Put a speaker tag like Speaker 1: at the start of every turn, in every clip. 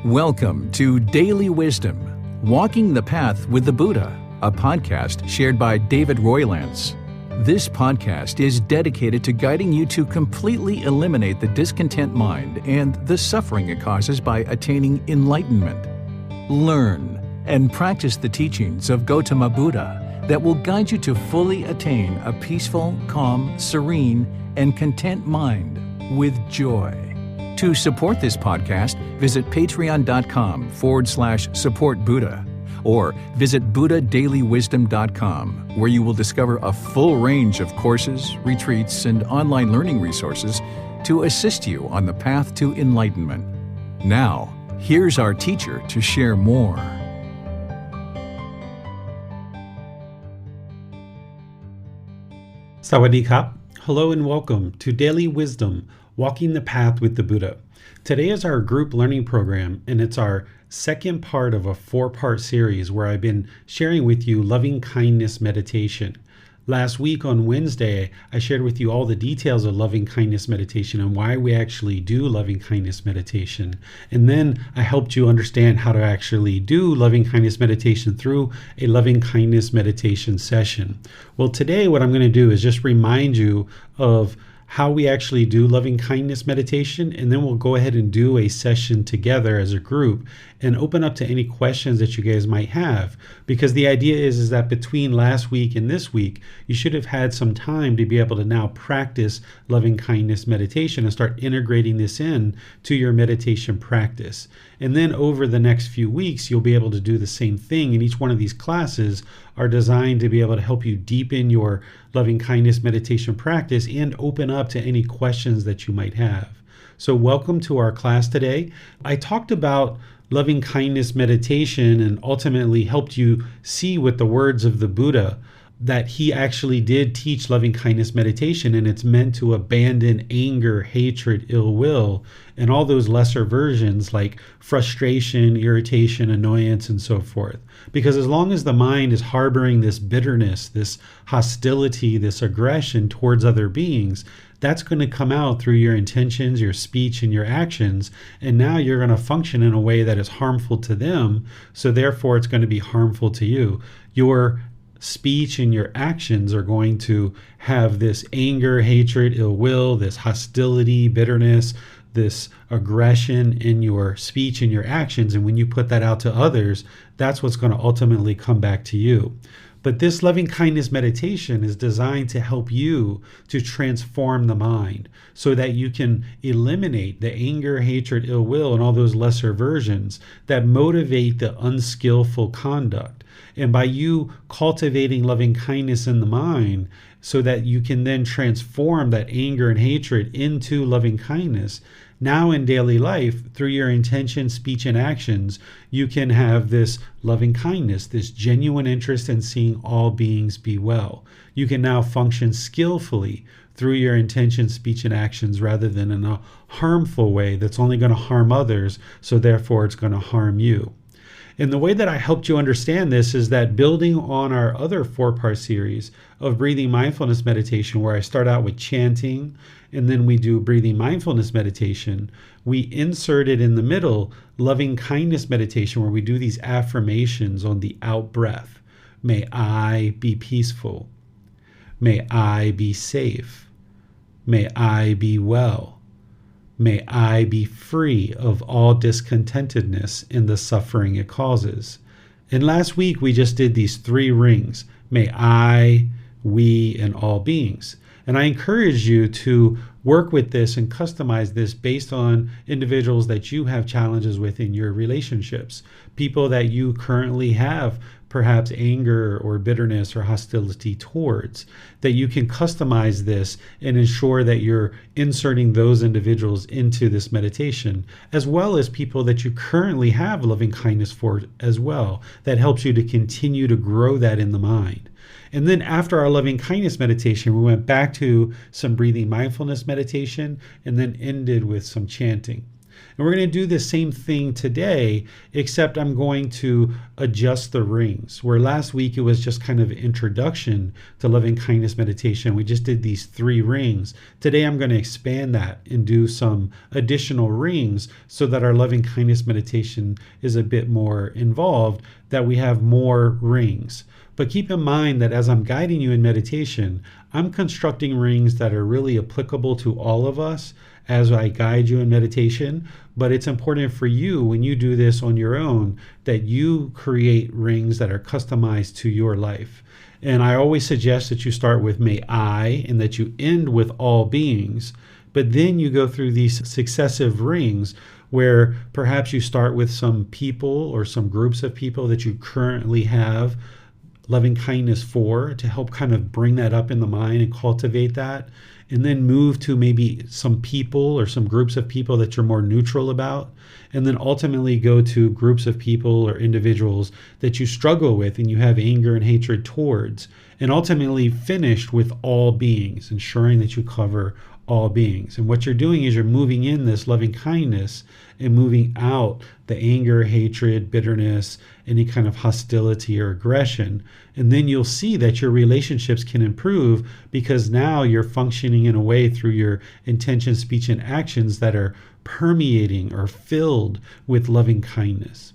Speaker 1: Welcome to Daily Wisdom, Walking the Path with the Buddha, a podcast shared by David Roylance. This podcast is dedicated to guiding you to completely eliminate the discontent mind and the suffering it causes by attaining enlightenment. Learn and practice the teachings of Gotama Buddha that will guide you to fully attain a peaceful, calm, serene, and content mind with joy. To support this podcast, visit patreon.com/support Buddha or visit buddhadailywisdom.com, where you will discover a full range of courses, retreats, and online learning resources to assist you on the path to enlightenment. Now, here's our teacher to share more.
Speaker 2: Sawadee Kap. Hello and welcome to Daily Wisdom, Walking the Path with the Buddha. Today is our group learning program, and it's our second part of a 4-part series where I've been sharing with you loving kindness meditation. Last week on Wednesday, I shared with you all the details of loving kindness meditation and why we actually do loving kindness meditation. And then I helped you understand how to actually do loving kindness meditation through a loving kindness meditation session. Well, today what I'm going to do is just remind you of how we actually do loving kindness meditation, and then we'll go ahead and do a session together as a group and open up to any questions that you guys might have. Because the idea is that between last week and this week, you should have had some time to be able to now practice loving kindness meditation and start integrating this in to your meditation practice. And then over the next few weeks, you'll be able to do the same thing. And each one of these classes are designed to be able to help you deepen your loving kindness meditation practice and open up to any questions that you might have. So welcome to our class today. I talked about loving kindness meditation and ultimately helped you see with the words of the Buddha that he actually did teach loving kindness meditation, and it's meant to abandon anger, hatred, ill will, and all those lesser versions like frustration, irritation, annoyance, and so forth. Because as long as the mind is harboring this bitterness, this hostility, this aggression towards other beings, that's going to come out through your intentions, your speech, and your actions. And now you're going to function in a way that is harmful to them. So therefore, it's going to be harmful to you. Your speech and your actions are going to have this anger, hatred, ill will, this hostility, bitterness, this aggression in your speech and your actions. And when you put that out to others, that's what's going to ultimately come back to you. But this loving kindness meditation is designed to help you to transform the mind so that you can eliminate the anger, hatred, ill will, and all those lesser versions that motivate the unskillful conduct. And by you cultivating loving kindness in the mind so that you can then transform that anger and hatred into loving kindness, now in daily life, through your intention, speech, and actions, you can have this loving kindness, this genuine interest in seeing all beings be well. You can now function skillfully through your intention, speech, and actions rather than in a harmful way that's only going to harm others, so therefore it's going to harm you. And the way that I helped you understand this is that building on our other 4-part series of breathing mindfulness meditation, where I start out with chanting and then we do breathing mindfulness meditation, we inserted in the middle loving kindness meditation, where we do these affirmations on the out breath. May I be peaceful. May I be safe. May I be well. May I be free of all discontentedness in the suffering it causes. And last week we just did these 3 rings. May I, we, and all beings. And I encourage you to work with this and customize this based on individuals that you have challenges with in your relationships. People that you currently have perhaps anger or bitterness or hostility towards, that you can customize this and ensure that you're inserting those individuals into this meditation, as well as people that you currently have loving kindness for as well. That helps you to continue to grow that in the mind. And then after our loving kindness meditation, we went back to some breathing mindfulness meditation and then ended with some chanting. And we're going to do the same thing today, except I'm going to adjust the rings. Where last week it was just kind of an introduction to loving kindness meditation. We just did these 3 rings. Today I'm going to expand that and do some additional rings so that our loving kindness meditation is a bit more involved, that we have more rings. But keep in mind that as I'm guiding you in meditation, I'm constructing rings that are really applicable to all of us as I guide you in meditation. But it's important for you, when you do this on your own, that you create rings that are customized to your life. And I always suggest that you start with may I, and that you end with all beings. But then you go through these successive rings where perhaps you start with some people or some groups of people that you currently have loving kindness for, to help kind of bring that up in the mind and cultivate that, and then move to maybe some people or some groups of people that you're more neutral about, and then ultimately go to groups of people or individuals that you struggle with and you have anger and hatred towards, and ultimately finish with all beings, ensuring that you cover all beings. And what you're doing is you're moving in this loving kindness and moving out the anger, hatred, bitterness, any kind of hostility or aggression. And then you'll see that your relationships can improve, because now you're functioning in a way through your intention, speech, and actions that are permeating or filled with loving kindness.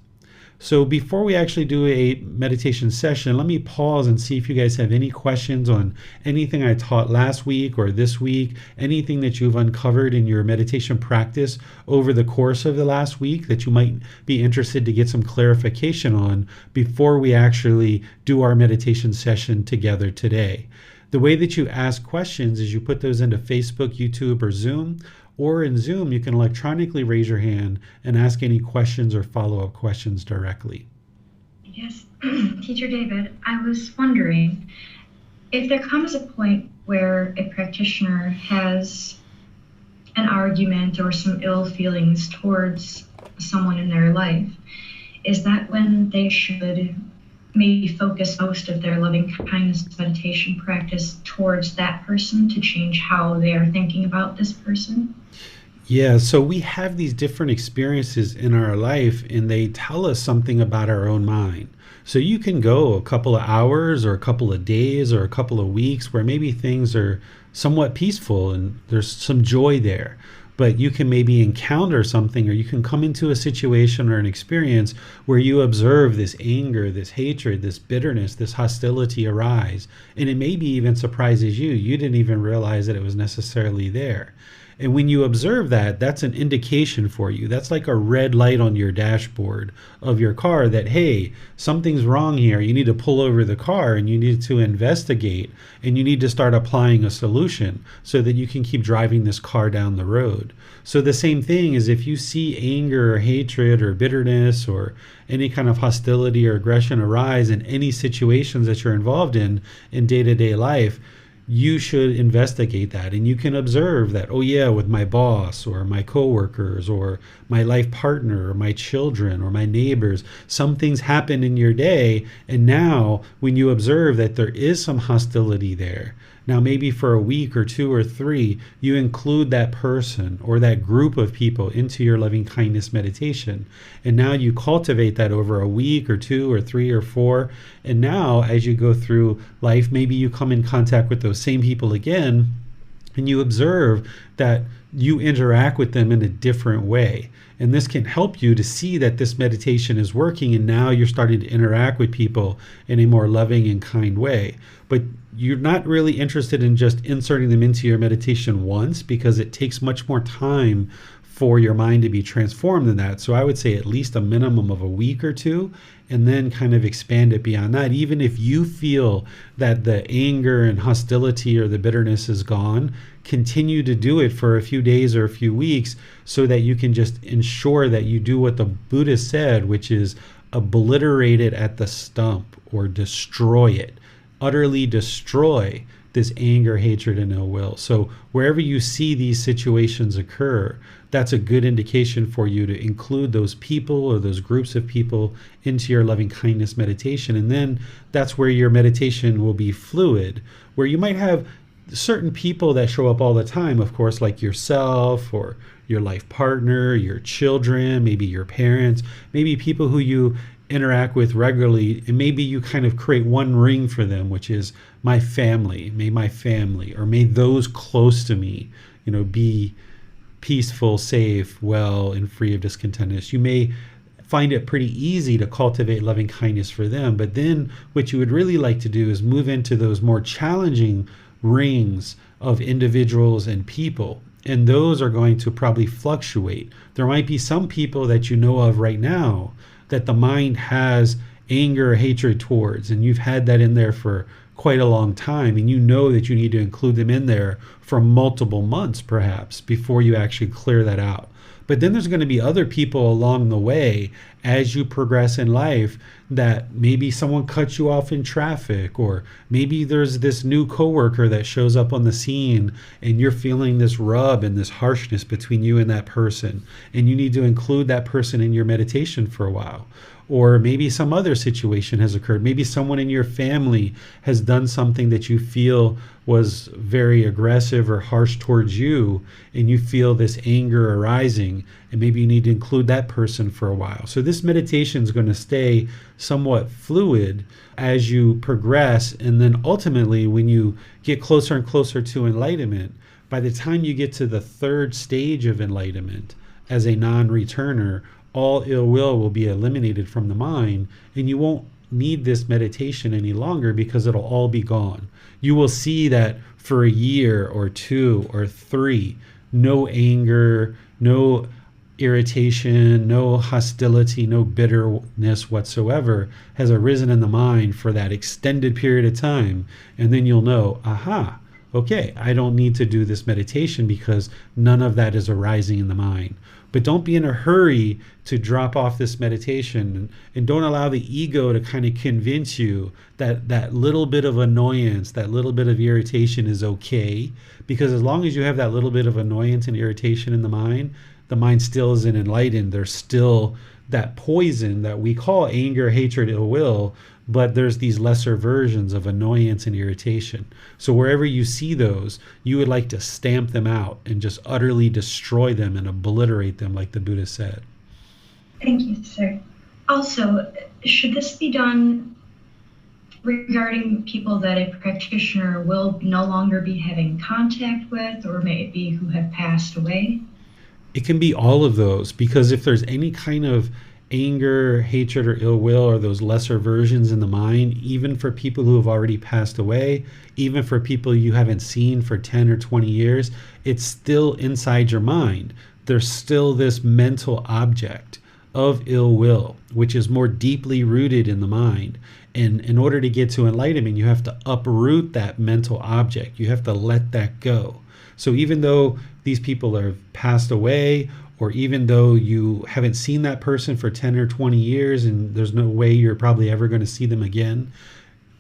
Speaker 2: So before we actually do a meditation session, let me pause and see if you guys have any questions on anything I taught last week or this week, anything that you've uncovered in your meditation practice over the course of the last week that you might be interested to get some clarification on before we actually do our meditation session together today. The way that you ask questions is you put those into Facebook, YouTube, or Zoom. Or in Zoom, you can electronically raise your hand and ask any questions or follow-up questions directly.
Speaker 3: Yes, Teacher David, I was wondering if there comes a point where a practitioner has an argument or some ill feelings towards someone in their life, is that when they should maybe focus most of their loving kindness meditation practice towards that person to change how they are thinking about this person?
Speaker 2: Yeah, so we have these different experiences in our life, and they tell us something about our own mind. So you can go a couple of hours or a couple of days or a couple of weeks where maybe things are somewhat peaceful and there's some joy there. But you can maybe encounter something, or you can come into a situation or an experience where you observe this anger, this hatred, this bitterness, this hostility arise. And it maybe even surprises you. You didn't even realize that it was necessarily there. And when you observe that, that's an indication for you. That's like a red light on your dashboard of your car that, hey, something's wrong here. You need to pull over the car and you need to investigate, and you need to start applying a solution so that you can keep driving this car down the road. So the same thing is, if you see anger or hatred or bitterness or any kind of hostility or aggression arise in any situations that you're involved in day-to-day life, you should investigate that. And you can observe that, oh yeah, with my boss or my coworkers or my life partner or my children or my neighbors, some things happen in your day. And now when you observe that there is some hostility there, now maybe for a week or 2 or 3, you include that person or that group of people into your loving kindness meditation. And now you cultivate that over a week or 2 or 3 or 4. And now as you go through life, maybe you come in contact with those same people again, and you observe that you interact with them in a different way. And this can help you to see that this meditation is working, and now you're starting to interact with people in a more loving and kind way. But you're not really interested in just inserting them into your meditation once, because it takes much more time for your mind to be transformed than that. So I would say at least a minimum of a week or 2, and then kind of expand it beyond that. Even if you feel that the anger and hostility or the bitterness is gone, continue to do it for a few days or a few weeks so that you can just ensure that you do what the Buddha said, which is obliterate it at the stump, or destroy it. Utterly destroy this anger, hatred, and ill will. So wherever you see these situations occur, that's a good indication for you to include those people or those groups of people into your loving kindness meditation. And then that's where your meditation will be fluid, where you might have certain people that show up all the time, of course, like yourself or your life partner, your children, maybe your parents, maybe people who you interact with regularly, and maybe you kind of create one ring for them, which is my family, or may those close to me, be peaceful, safe, well, and free of discontentness. You may find it pretty easy to cultivate loving kindness for them, but then what you would really like to do is move into those more challenging rings of individuals and people. And those are going to probably fluctuate. There might be some people that you know of right now that the mind has anger or hatred towards, and you've had that in there for quite a long time, and you know that you need to include them in there for multiple months perhaps before you actually clear that out. But then there's going to be other people along the way as you progress in life that maybe someone cuts you off in traffic, or maybe there's this new coworker that shows up on the scene and you're feeling this rub and this harshness between you and that person, and you need to include that person in your meditation for a while. Or maybe some other situation has occurred. Maybe someone in your family has done something that you feel was very aggressive or harsh towards you, and you feel this anger arising, and maybe you need to include that person for a while. So this meditation is going to stay somewhat fluid as you progress, and then ultimately when you get closer and closer to enlightenment, by the time you get to the third stage of enlightenment as a non-returner, all ill will be eliminated from the mind, and you won't need this meditation any longer because it'll all be gone. You will see that for a year or 2 or 3, no anger, no irritation, no hostility, no bitterness whatsoever has arisen in the mind for that extended period of time. And then you'll know, aha, okay, I don't need to do this meditation because none of that is arising in the mind. But don't be in a hurry to drop off this meditation, and don't allow the ego to kind of convince you that that little bit of annoyance, that little bit of irritation is okay. Because as long as you have that little bit of annoyance and irritation in the mind still isn't enlightened. There's still that poison that we call anger, hatred, ill will, but there's these lesser versions of annoyance and irritation. So wherever you see those, you would like to stamp them out and just utterly destroy them and obliterate them, like the Buddha said.
Speaker 3: Thank you, sir. Also, should this be done regarding people that a practitioner will no longer be having contact with, or may it be who have passed away?
Speaker 2: It can be all of those, because if there's any kind of anger, hatred, or ill will, or those lesser versions in the mind, even for people who have already passed away, even for people you haven't seen for 10 or 20 years, it's still inside your mind. There's still this mental object of ill will, which is more deeply rooted in the mind. And in order to get to enlightenment, you have to uproot that mental object. You have to let that go. So even though these people have passed away, or even though you haven't seen that person for 10 or 20 years and there's no way you're probably ever going to see them again,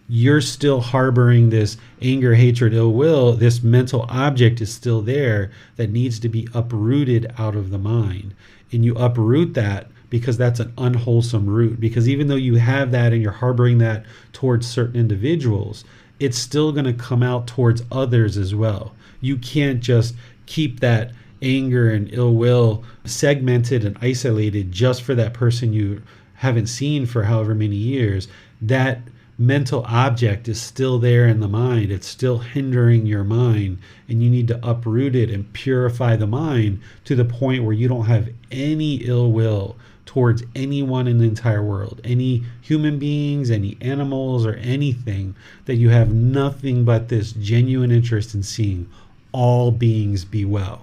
Speaker 2: you're still harboring this anger, hatred, ill will. This mental object is still there that needs to be uprooted out of the mind. And you uproot that because that's an unwholesome root. Because even though you have that and you're harboring that towards certain individuals, it's still going to come out towards others as well. You can't just keep that anger and ill will segmented and isolated just for that person you haven't seen for however many years. That mental object is still there in the mind. It's still hindering your mind, and you need to uproot it and purify the mind to the point where you don't have any ill will towards anyone in the entire world, any human beings, any animals, or anything, that you have nothing but this genuine interest in seeing all beings be well.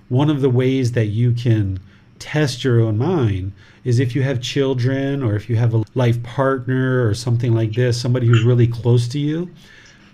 Speaker 2: One of the ways that you can test your own mind is if you have children, or if you have a life partner or something like this, somebody who's really close to you.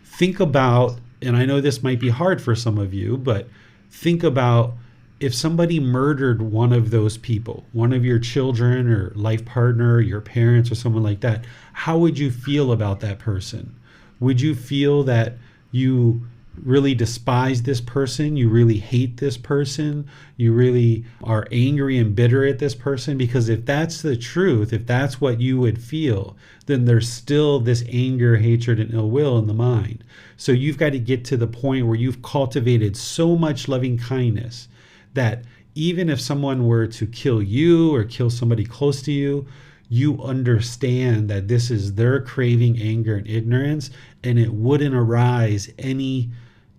Speaker 2: Think about, and I know this might be hard for some of you, but think about if somebody murdered one of those people, one of your children or life partner, your parents or someone like that, how would you feel about that person? Would you feel that you really despise this person, you really hate this person, you really are angry and bitter at this person. Because if that's the truth, if that's what you would feel, then there's still this anger, hatred, and ill will in the mind. So you've got to get to the point where you've cultivated so much loving kindness that even if someone were to kill you or kill somebody close to you, you understand that this is their craving, anger, and ignorance, and it wouldn't arise any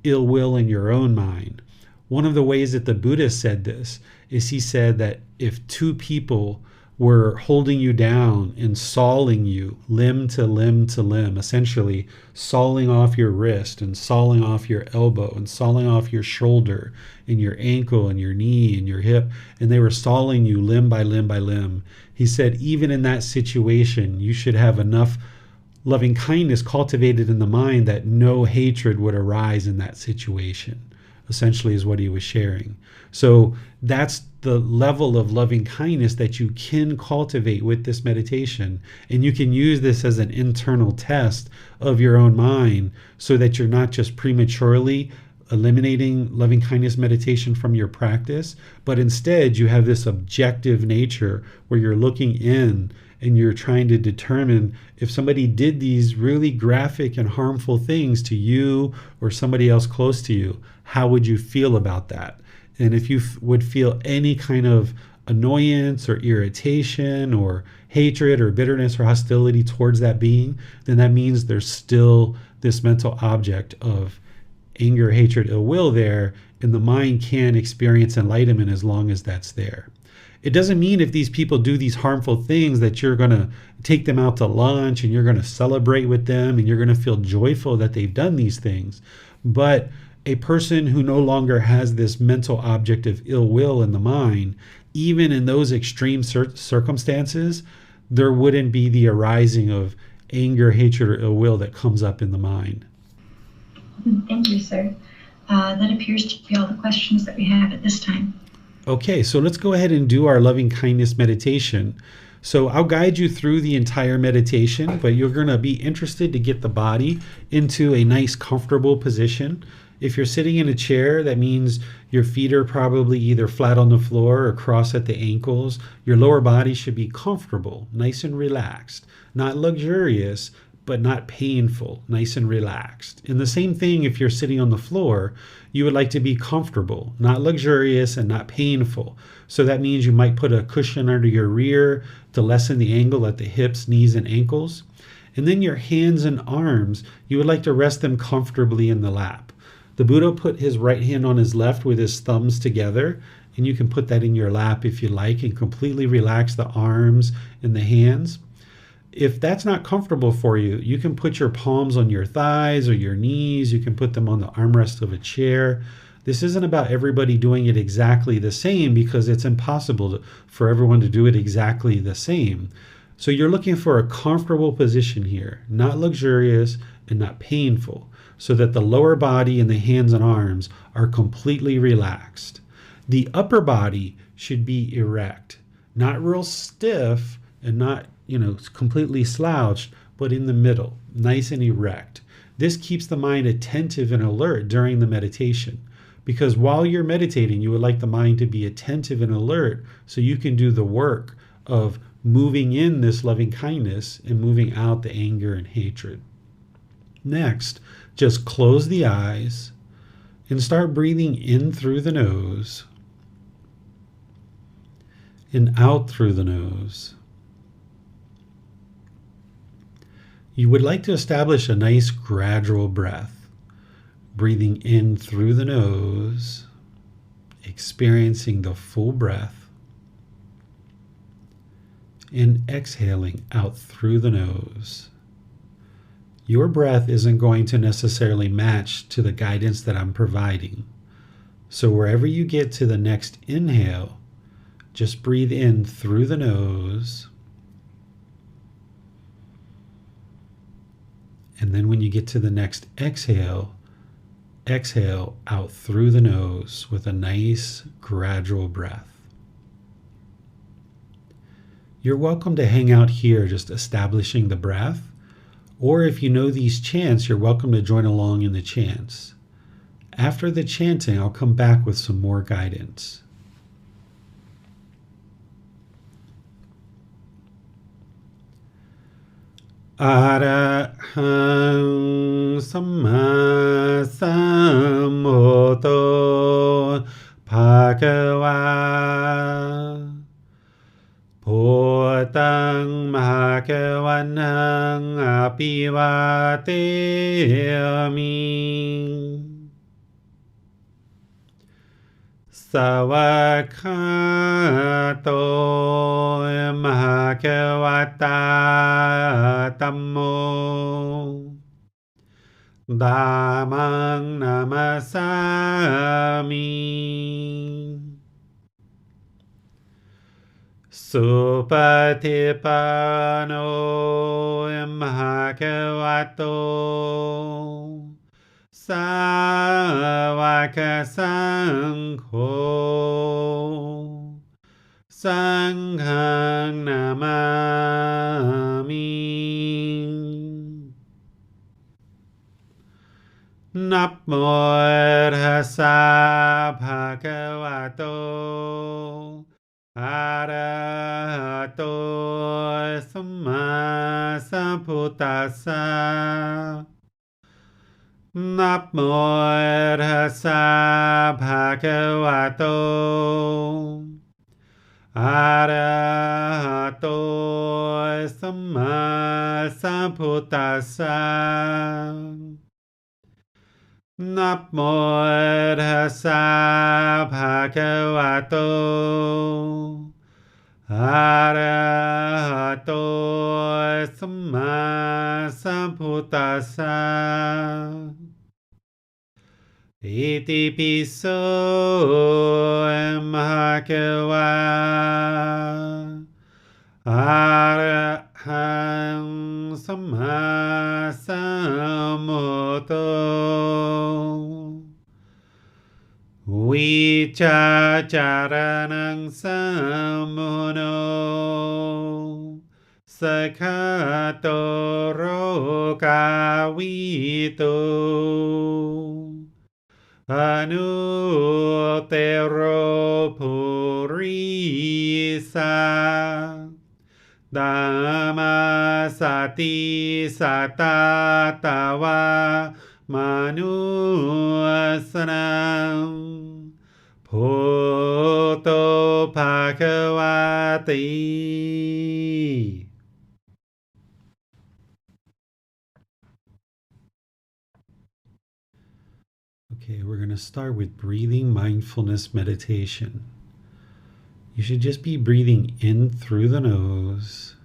Speaker 2: ill will in your own mind. One of the ways that the Buddha said this is he said that if two people were holding you down and sawing you limb to limb to limb, essentially sawing off your wrist and sawing off your elbow and sawing off your shoulder and your ankle and your knee and your hip, and they were sawing you limb by limb by limb, he said even in that situation you should have enough loving kindness cultivated in the mind that no hatred would arise in that situation, essentially is what he was sharing. So that's the level of loving kindness that you can cultivate with this meditation. And you can use this as an internal test of your own mind so that you're not just prematurely eliminating loving kindness meditation from your practice, but instead you have this objective nature where you're looking in and you're trying to determine if somebody did these really graphic and harmful things to you or somebody else close to you, how would you feel about that? And if you would feel any kind of annoyance or irritation or hatred or bitterness or hostility towards that being, then that means there's still this mental object of anger, hatred, ill will there, and the mind can experience enlightenment as long as that's there. It doesn't mean if these people do these harmful things that you're going to take them out to lunch and you're going to celebrate with them and you're going to feel joyful that they've done these things. But a person who no longer has this mental object of ill will in the mind, even in those extreme circumstances, there wouldn't be the arising of anger, hatred, or ill will that comes up in the mind.
Speaker 3: Thank you, sir. That appears to be all the questions that we have at this time.
Speaker 2: Okay, so let's go ahead and do our loving kindness meditation. So I'll guide you through the entire meditation, but you're going to be interested to get the body into a nice, comfortable position. If you're sitting in a chair, that means your feet are probably either flat on the floor or crossed at the ankles. Your lower body should be comfortable, nice and relaxed, not luxurious, but not painful, nice and relaxed. And the same thing if you're sitting on the floor, you would like to be comfortable, not luxurious and not painful. So that means you might put a cushion under your rear to lessen the angle at the hips, knees, and ankles. And then your hands and arms, you would like to rest them comfortably in the lap. The Buddha put his right hand on his left with his thumbs together, and you can put that in your lap if you like and completely relax the arms and the hands. If that's not comfortable for you, you can put your palms on your thighs or your knees. You can put them on the armrest of a chair. This isn't about everybody doing it exactly the same because it's impossible for everyone to do it exactly the same. So you're looking for a comfortable position here, not luxurious and not painful, so that the lower body and the hands and arms are completely relaxed. The upper body should be erect, not real stiff and not completely slouched, but in the middle, nice and erect. This keeps the mind attentive and alert during the meditation, because while you're meditating, you would like the mind to be attentive and alert so you can do the work of moving in this loving kindness and moving out the anger and hatred. Next, just close the eyes and start breathing in through the nose and out through the nose. You would like to establish a nice gradual breath, breathing in through the nose, experiencing the full breath, and exhaling out through the nose. Your breath isn't going to necessarily match to the guidance that I'm providing. So wherever you get to the next inhale, just breathe in through the nose. And then when you get to the next exhale, exhale out through the nose with a nice gradual breath. You're welcome to hang out here just establishing the breath, or if you know these chants, you're welcome to join along in the chants. After the chanting, I'll come back with some more guidance. Arahang Samma Sambuddho Bhagava Bhutang Bhagavanang Abhivateyami Savakato Bhagavata Tammo Dhammang Namasami Supatipano Bhagavato Savaka Sangho Sanghang Namami Namo Tassa Bhagavato Arahato Samma Sambuddhassa Namo Tassa Bhagavato Arahato Samma Sambuddhassa Namo Tassa Bhagavato Arahato Samma Sambuddhassa Iti piso Bhagava Arahang Samma Sambuddho Vichacharanang Sammuno Sakhato Rokavito Anuttero Purisa Dhammasati Satatawa Manuasanam Bhuto Bhagavati. Okay, we're going to start with breathing mindfulness meditation. You should just be breathing in through the nose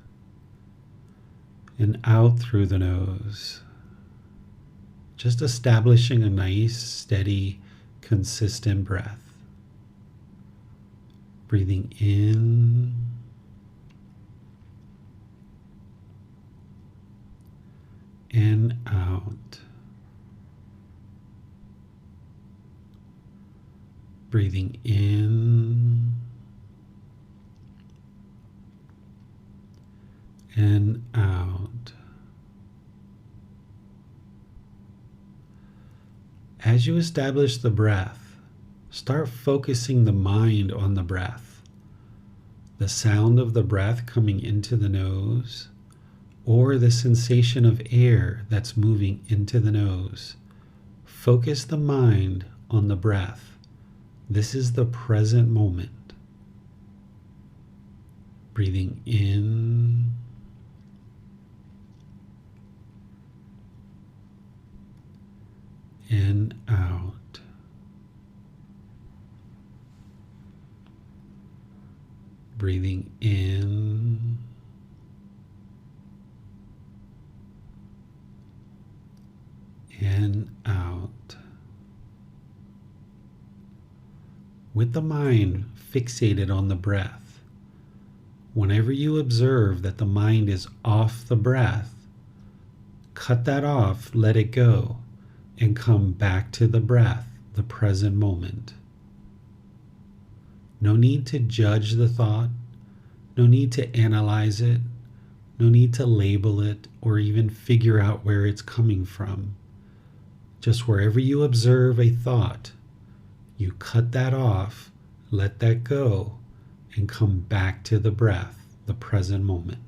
Speaker 2: and out through the nose. Just establishing a nice, steady, consistent breath. Breathing in and out. Breathing in and out. As you establish the breath, start focusing the mind on the breath. The sound of the breath coming into the nose, or the sensation of air that's moving into the nose. Focus the mind on the breath. This is the present moment. Breathing in and out. Breathing in and out. With the mind fixated on the breath, whenever you observe that the mind is off the breath, cut that off, let it go, and come back to the breath, the present moment. No need to judge the thought, no need to analyze it, no need to label it or even figure out where it's coming from. Just wherever you observe a thought, you cut that off, let that go, and come back to the breath, the present moment.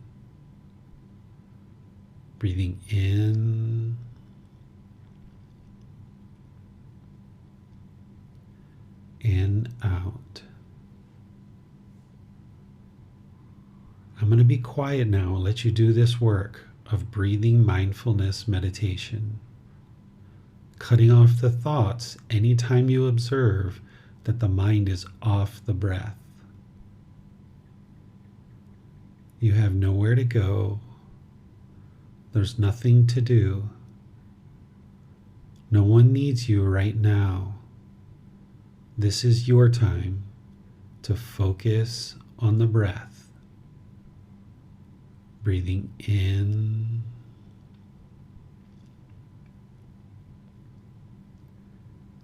Speaker 2: Breathing in and out. I'm going to be quiet now and let you do this work of breathing mindfulness meditation. Cutting off the thoughts anytime you observe that the mind is off the breath. You have nowhere to go. There's nothing to do. No one needs you right now. This is your time to focus on the breath. Breathing in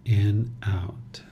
Speaker 2: and out.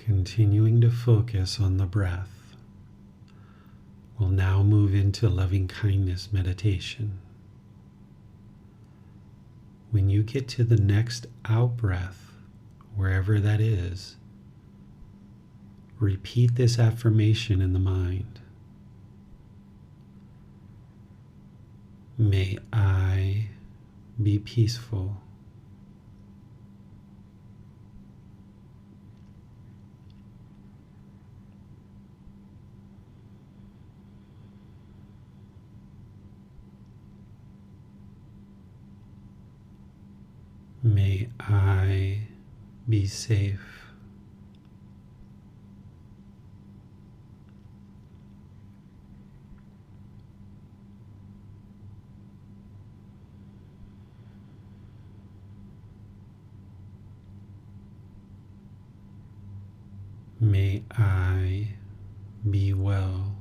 Speaker 2: Continuing to focus on the breath, we'll now move into loving kindness meditation. When you get to the next out breath, wherever that is, repeat this affirmation in the mind. May I be peaceful. May I be safe. May I be well.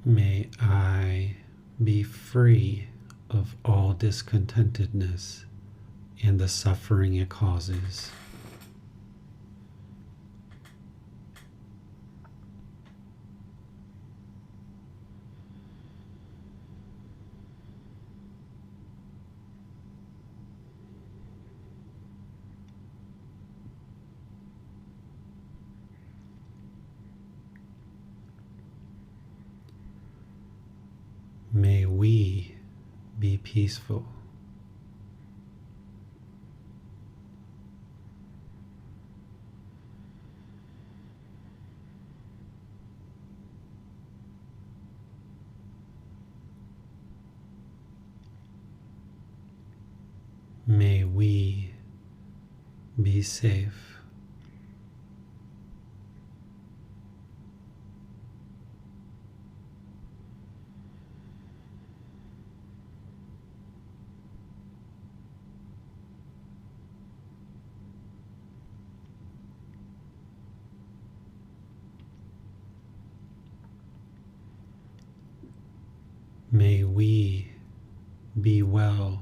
Speaker 2: May I be free of all discontentedness and the suffering it causes. May we be peaceful. May we be safe. May we be well.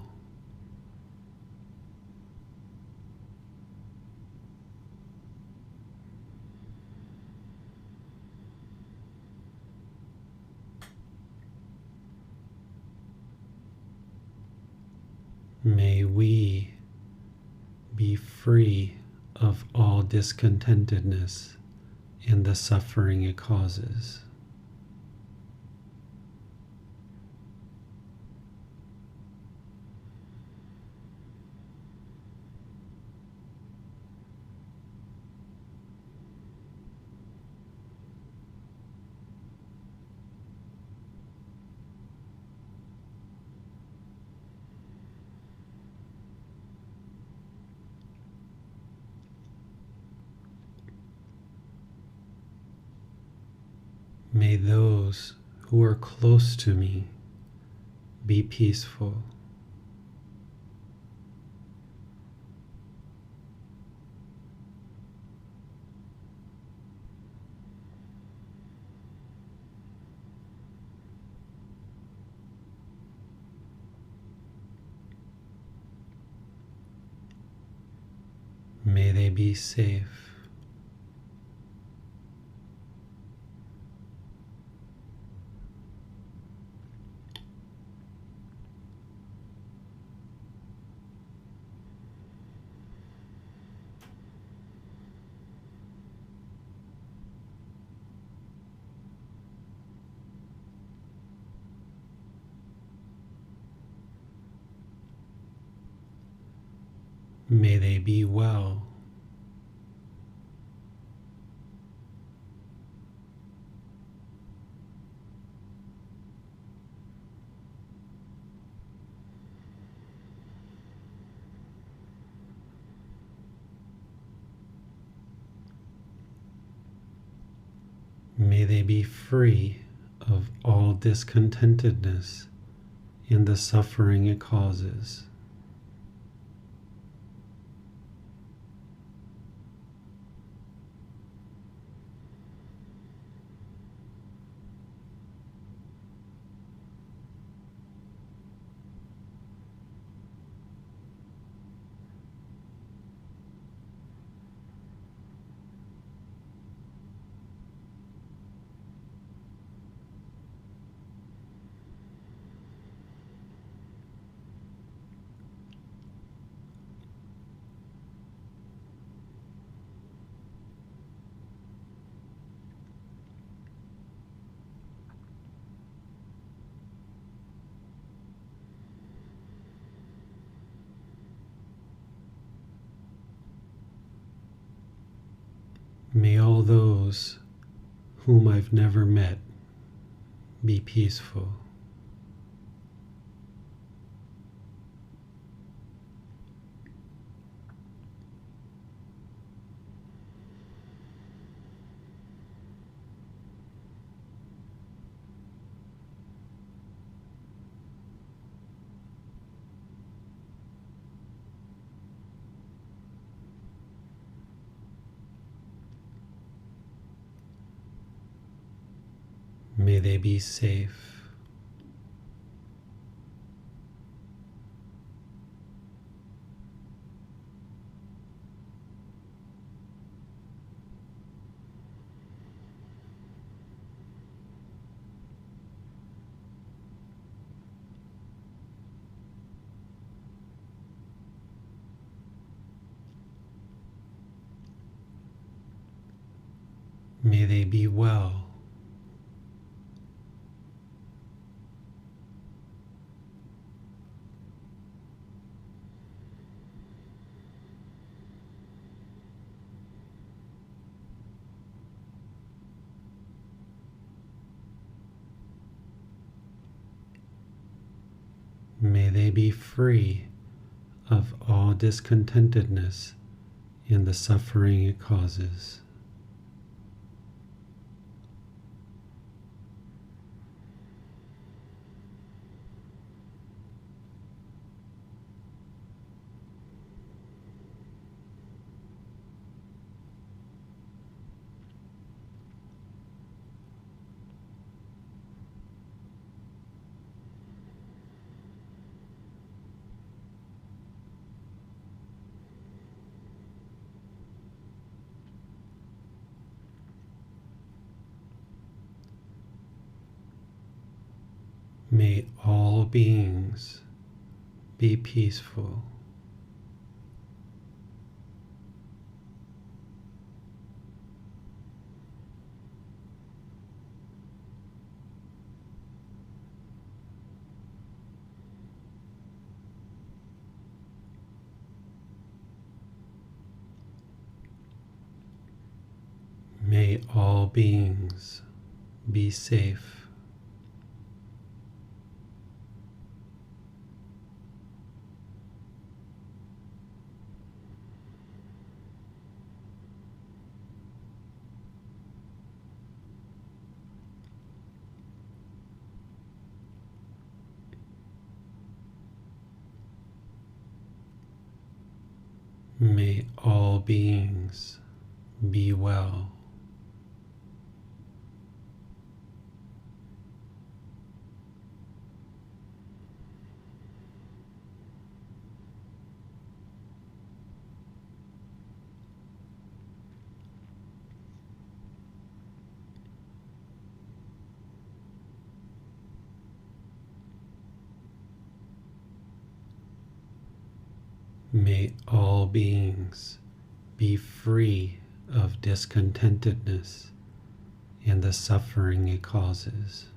Speaker 2: May we be free of all discontentedness and the suffering it causes. May those who are close to me be peaceful. May they be safe. May they be well. May they be free of all discontentedness and the suffering it causes. May all those whom I've never met be peaceful. May they be safe. May they be well. May they be free of all discontentedness in the suffering it causes. May all beings be peaceful. May all beings be safe. May all beings be well. May all beings be free of discontentedness and the suffering it causes.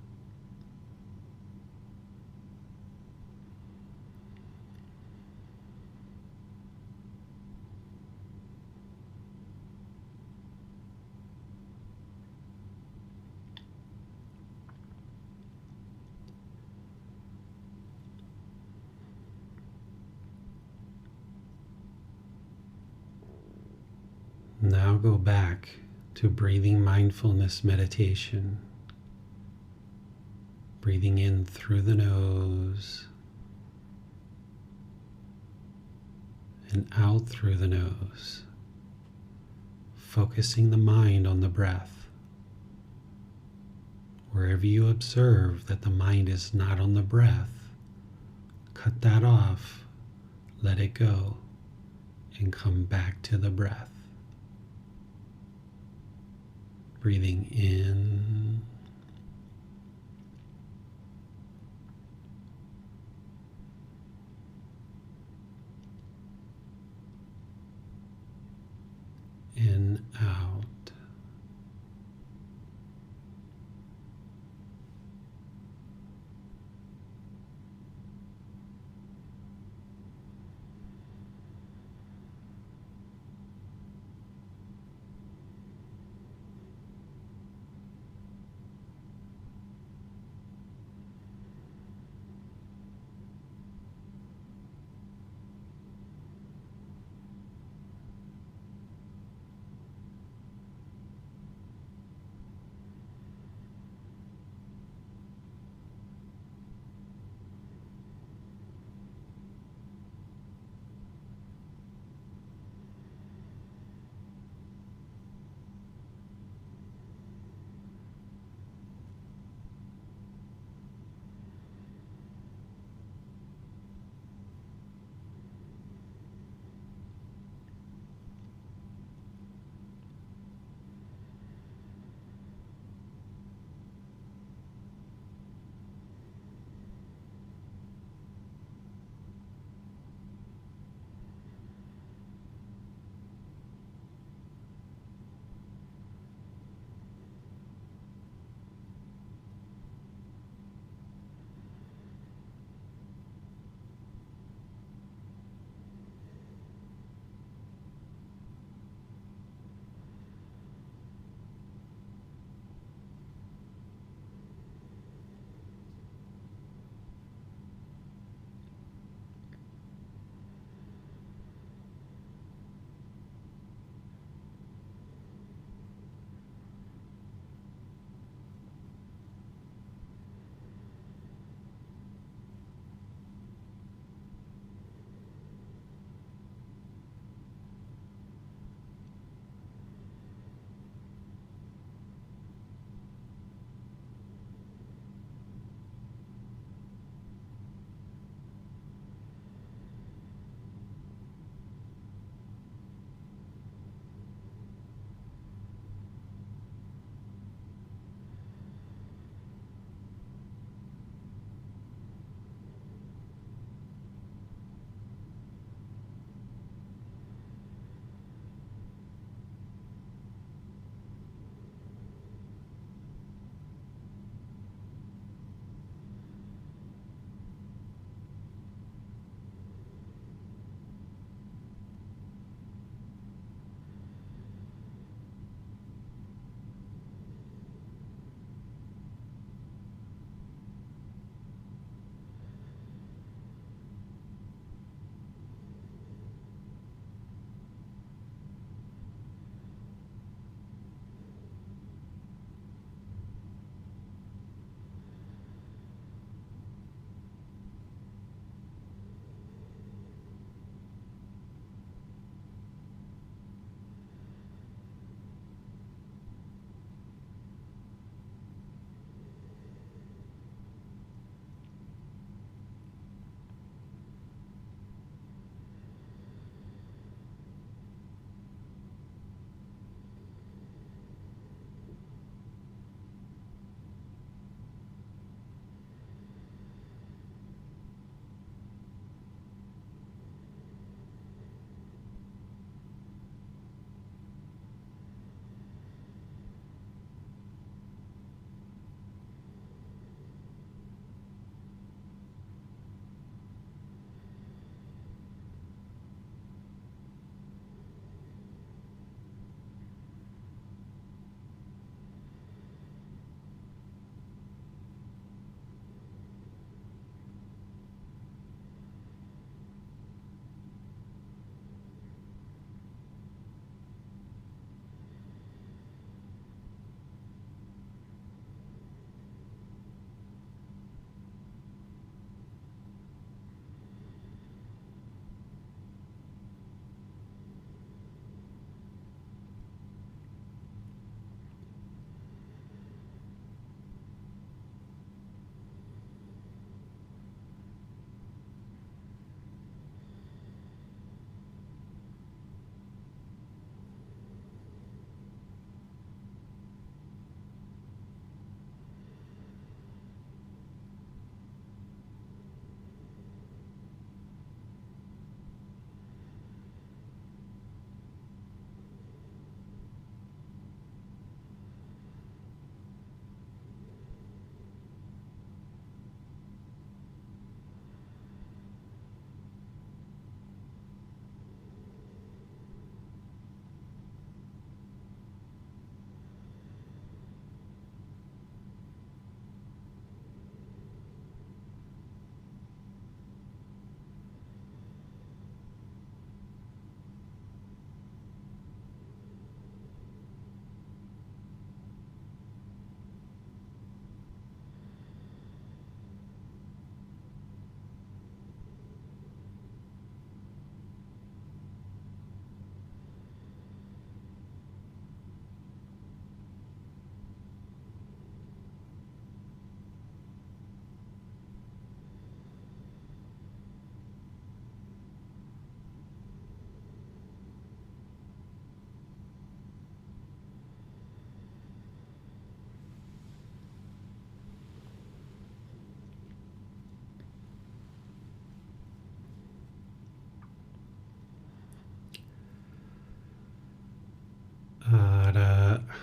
Speaker 2: Now go back to breathing mindfulness meditation. Breathing in through the nose and out through the nose. Focusing the mind on the breath. Wherever you observe that the mind is not on the breath, cut that off, let it go, and come back to the breath. Breathing in and out.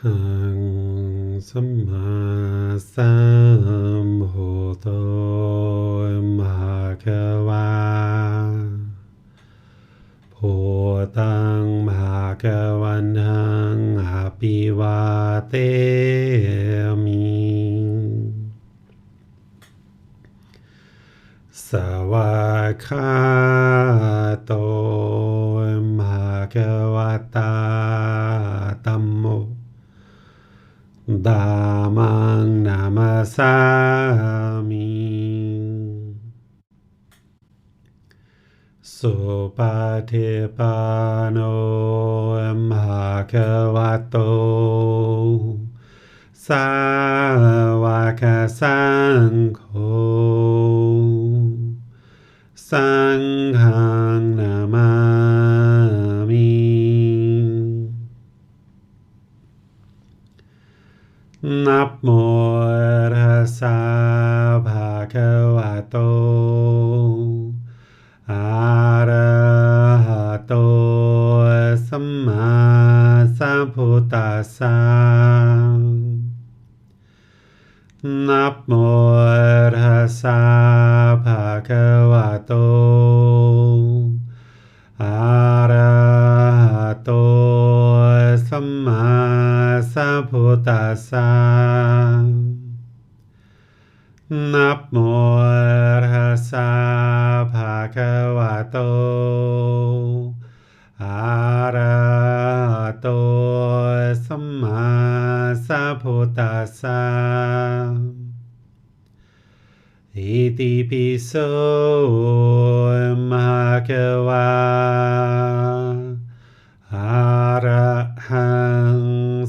Speaker 2: หังสัมมาสัมพุทโธภะคะวาพุทธังภะคะวันตังอภิวาเทมิสวากขาโตภะคะวะตาธัมโมธัมมังนามัสสามิสุปฏิปันโนภะคะวะโตสาวกสังโฆสังฆังนามามินะโมตัสสะภะคะวะโตอะระหะโตสัมมาสัมพุทธัสสะนะโมตัสสะภะคะวะโตอะระหะโตสัมมาสัมพุทธัสสะนะโมตัสสะภะคะวะโตอะระหะโตสัมมาสัมพุทธัสสะอิติปิโสภะคะวะอะระหัง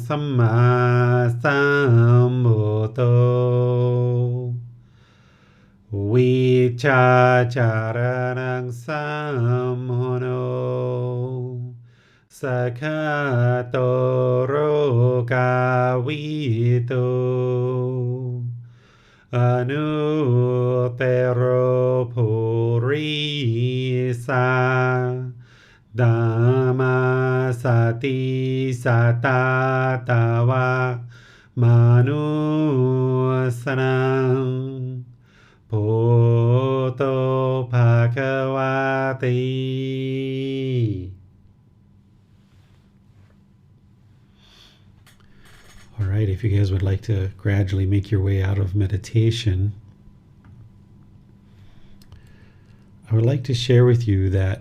Speaker 2: สัมมาสัมพุทโธวิชาจารณังสัมโมโนสัคคะโตโรกาวิโตอนุเตโรภูริสาธัมมาสติสัตตาตาวะมานุสนังพุทโธภะคะวะติ All right, if you guys would like to gradually make your way out of meditation, I would like to share with you that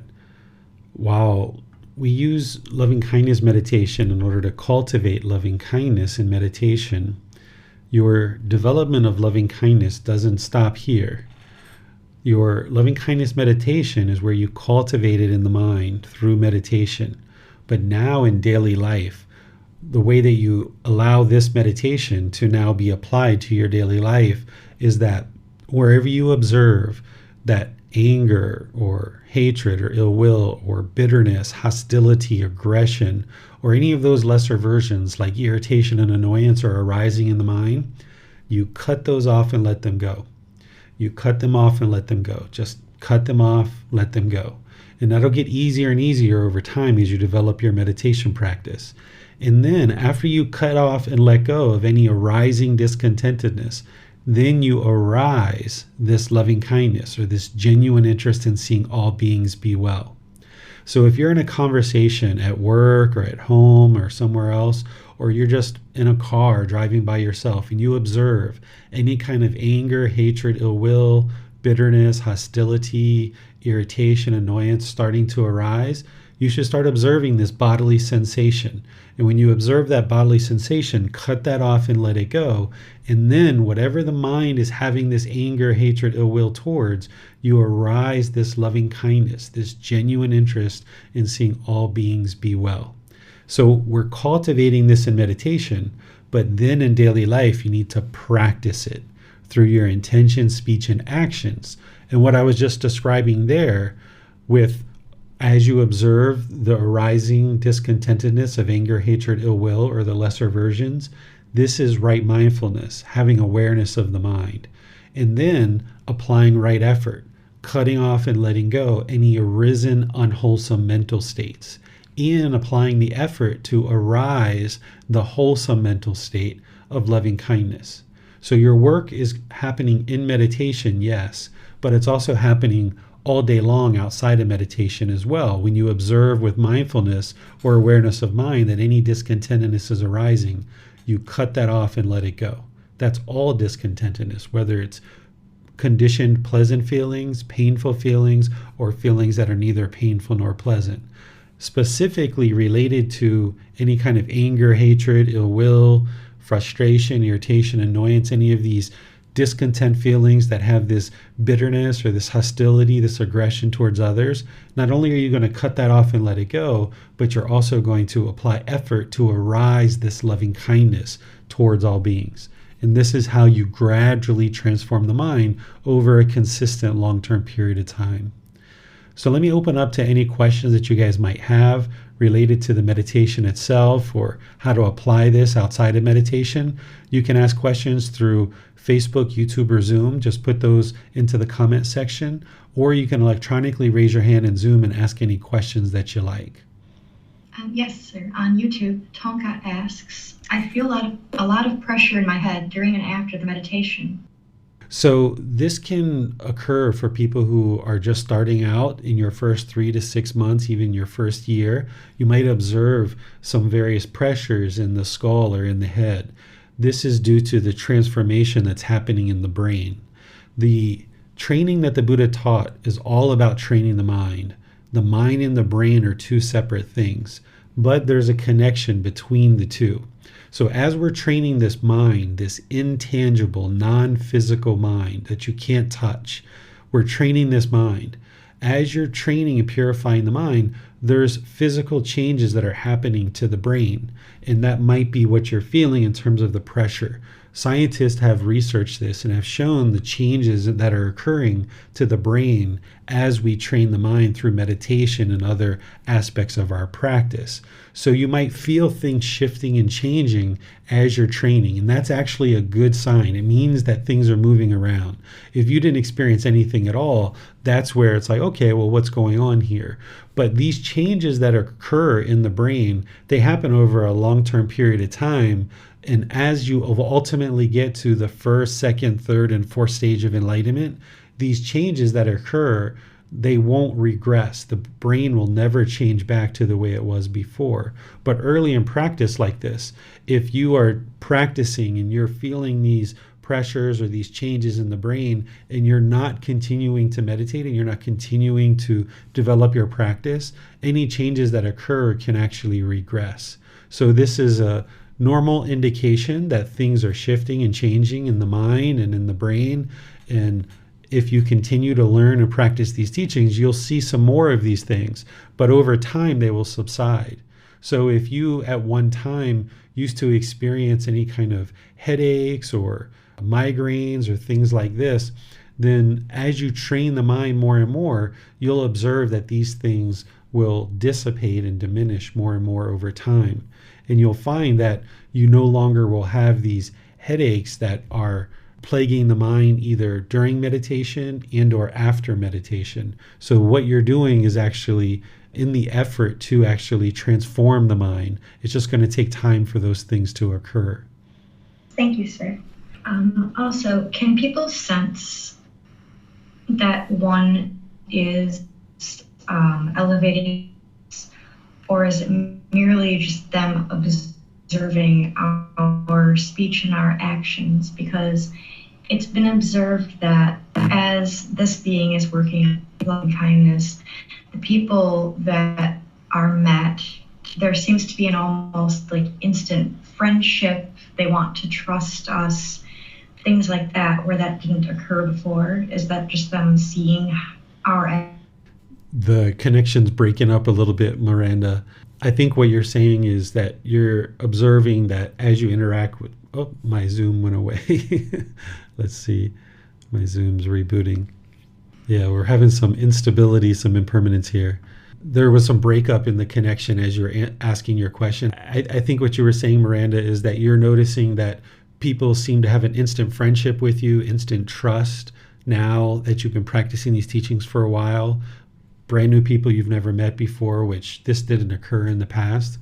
Speaker 2: while we use loving kindness meditation in order to cultivate loving kindness in meditation, your development of loving kindness doesn't stop here. Your loving kindness meditation is where you cultivate it in the mind through meditation. But now in daily life, the way that you allow this meditation to now be applied to your daily life is that wherever you observe that anger or hatred or ill will or bitterness, hostility, aggression, or any of those lesser versions like irritation and annoyance are arising in the mind, you cut those off and let them go. You cut them off and let them go. Just cut them off, let them go. And that'll get easier and easier over time as you develop your meditation practice. And then after you cut off and let go of any arising discontentedness, then you arise this loving kindness or this genuine interest in seeing all beings be well. So if you're in a conversation at work or at home or somewhere else, or you're just in a car driving by yourself and you observe any kind of anger, hatred, ill will, bitterness, hostility, irritation, annoyance starting to arise, you should start observing this bodily sensation. And when you observe that bodily sensation, cut that off and let it go. And then whatever the mind is having this anger, hatred, ill will towards, you arise this loving kindness, this genuine interest in seeing all beings be well. So we're cultivating this in meditation, but then in daily life, you need to practice it through your intention, speech, and actions. And what I was just describing there with as you observe the arising discontentedness of anger, hatred, ill will, or the lesser versions, this is right mindfulness, having awareness of the mind. And then applying right effort, cutting off and letting go any arisen unwholesome mental states, and applying the effort to arise the wholesome mental state of loving kindness. So your work is happening in meditation, yes, but it's also happening all day long outside of meditation as well. When you observe with mindfulness or awareness of mind that any discontentedness is arising, you cut that off and let it go. That's all discontentedness, whether it's conditioned pleasant feelings, painful feelings, or feelings that are neither painful nor pleasant. Specifically related to any kind of anger, hatred, ill will, frustration, irritation, annoyance, any of these discontent feelings that have this bitterness or this hostility, this aggression towards others, not only are you going to cut that off and let it go, but you're also going to apply effort to arise this loving kindness towards all beings. And this is how you gradually transform the mind over a consistent long-term period of time. So let me open up to any questions that you guys might have related to the meditation itself or how to apply this outside of meditation. You can ask questions through Facebook, YouTube, or Zoom. Just put those into the comment section, or you can electronically raise your hand in Zoom and ask any questions that you like.
Speaker 3: Yes, sir. On YouTube, Tonka asks, I feel a lot of pressure in my head during and after the meditation.
Speaker 2: So this can occur for people who are just starting out in your first 3 to 6 months, even your first year. You might observe some various pressures in the skull or in the head. This is due to the transformation that's happening in the brain. The training that the Buddha taught is all about training the mind. The mind and the brain are two separate things, but there's a connection between the two. So as we're training this mind, this intangible, non-physical mind that you can't touch, we're training this mind. As you're training and purifying the mind, there's physical changes that are happening to the brain, and that might be what you're feeling in terms of the pressure. Scientists have researched this and have shown the changes that are occurring to the brain as we train the mind through meditation and other aspects of our practice. So you might feel things shifting and changing as you're training, and that's actually a good sign. It means that things are moving around. If you didn't experience anything at all, that's where it's like, okay, well, what's going on here? But these changes that occur in the brain, they happen over a long-term period of time. And as you ultimately get to the first, second, third, and fourth stage of enlightenment, these changes that occur, they won't regress. The brain will never change back to the way it was before. But early in practice like this, if you are practicing and you're feeling these pressures or these changes in the brain and you're not continuing to meditate and you're not continuing to develop your practice, any changes that occur can actually regress. So this is a normal indication that things are shifting and changing in the mind and in the brain. And if you continue to learn and practice these teachings, you'll see some more of these things, but over time they will subside. So if you at one time used to experience any kind of headaches or migraines or things like this, then as you train the mind more and more, you'll observe that these things will dissipate and diminish more and more over time. And you'll find that you no longer will have these headaches that are plaguing the mind either during meditation and or after meditation. So what you're doing is actually in the effort to actually transform the mind. It's just going to take time for those things to occur.
Speaker 3: Thank you, sir. Also, can people sense that one is elevating, or is it merely just them observing our speech and our actions? Because it's been observed that as this being is working on loving kindness, the people that are met, there seems to be an almost like instant friendship. They want to trust us, things like that, where that didn't occur before. Is that just them seeing our...
Speaker 2: The connection's breaking up a little bit, Miranda. I think what you're saying is that you're observing that as you interact with... Oh, my Zoom went away. Let's see. My Zoom's rebooting. Yeah, we're having some instability, some impermanence here. There was some breakup in the connection as you were asking your question. I think what you were saying, Miranda, is that you're noticing that people seem to have an instant friendship with you, instant trust now that you've been practicing these teachings for a while. brand new people you've never met before, which this didn't occur in the past.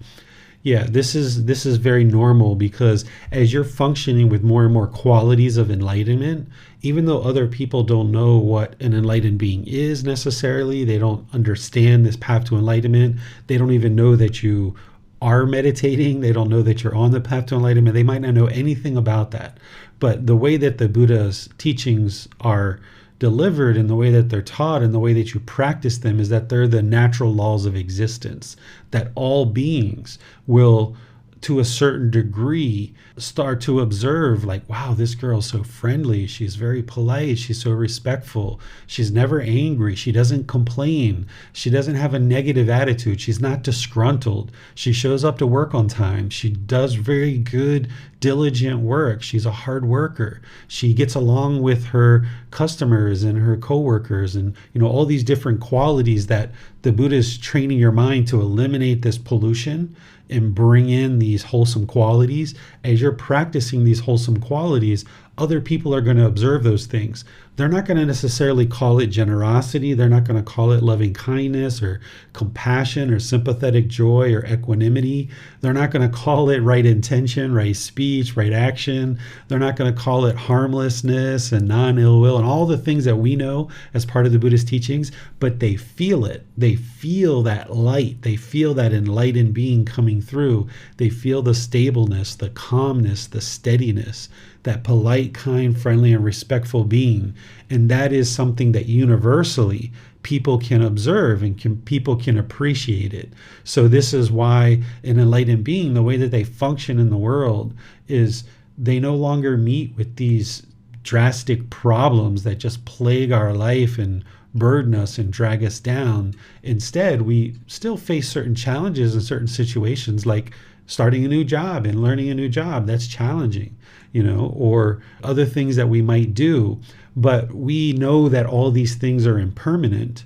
Speaker 2: Yeah, this is very normal, because as you're functioning with more and more qualities of enlightenment, even though other people don't know what an enlightened being is necessarily, they don't understand this path to enlightenment, they don't even know that you are meditating, they don't know that you're on the path to enlightenment, they might not know anything about that. But the way that the Buddha's teachings are delivered, and the way that they're taught, and the way that you practice them, is that they're the natural laws of existence, that all beings will, to a certain degree, start to observe, like, wow, this girl's so friendly, she's very polite, she's so respectful, she's never angry, she doesn't complain, she doesn't have a negative attitude, she's not disgruntled, she shows up to work on time, she does very good, diligent work, she's a hard worker, she gets along with her customers and her coworkers, and all these different qualities that the Buddha is training your mind to eliminate this pollution and bring in these wholesome qualities. As you're practicing these wholesome qualities, other people are going to observe those things. They're not going to necessarily call it generosity. They're not going to call it loving kindness or compassion or sympathetic joy or equanimity. They're not going to call it right intention, right speech, right action. They're not going to call it harmlessness and non-ill will and all the things that we know as part of the Buddhist teachings, but they feel it. They feel that light. They feel that enlightened being coming through. They feel the stableness, the calmness, the steadiness, that polite, kind, friendly, and respectful being. And that is something that universally people can observe and people can appreciate it. So this is why an enlightened being, the way that they function in the world, is they no longer meet with these drastic problems that just plague our life and burden us and drag us down. Instead, we still face certain challenges in certain situations, like starting a new job and learning a new job. That's challenging, or other things that we might do. But we know that all these things are impermanent,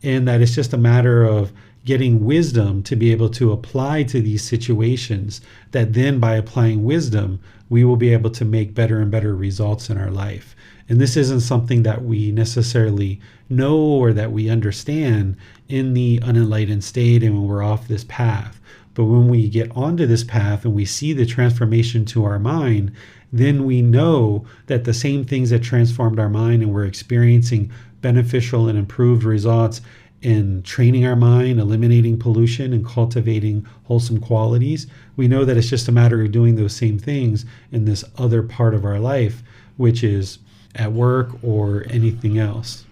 Speaker 2: and that it's just a matter of getting wisdom to be able to apply to these situations, that then by applying wisdom, we will be able to make better and better results in our life. And this isn't something that we necessarily know or that we understand in the unenlightened state and when we're off this path. But when we get onto this path and we see the transformation to our mind, then we know that the same things that transformed our mind, and we're experiencing beneficial and improved results in training our mind, eliminating pollution, and cultivating wholesome qualities. We know that it's just a matter of doing those same things in this other part of our life, which is at work or anything else.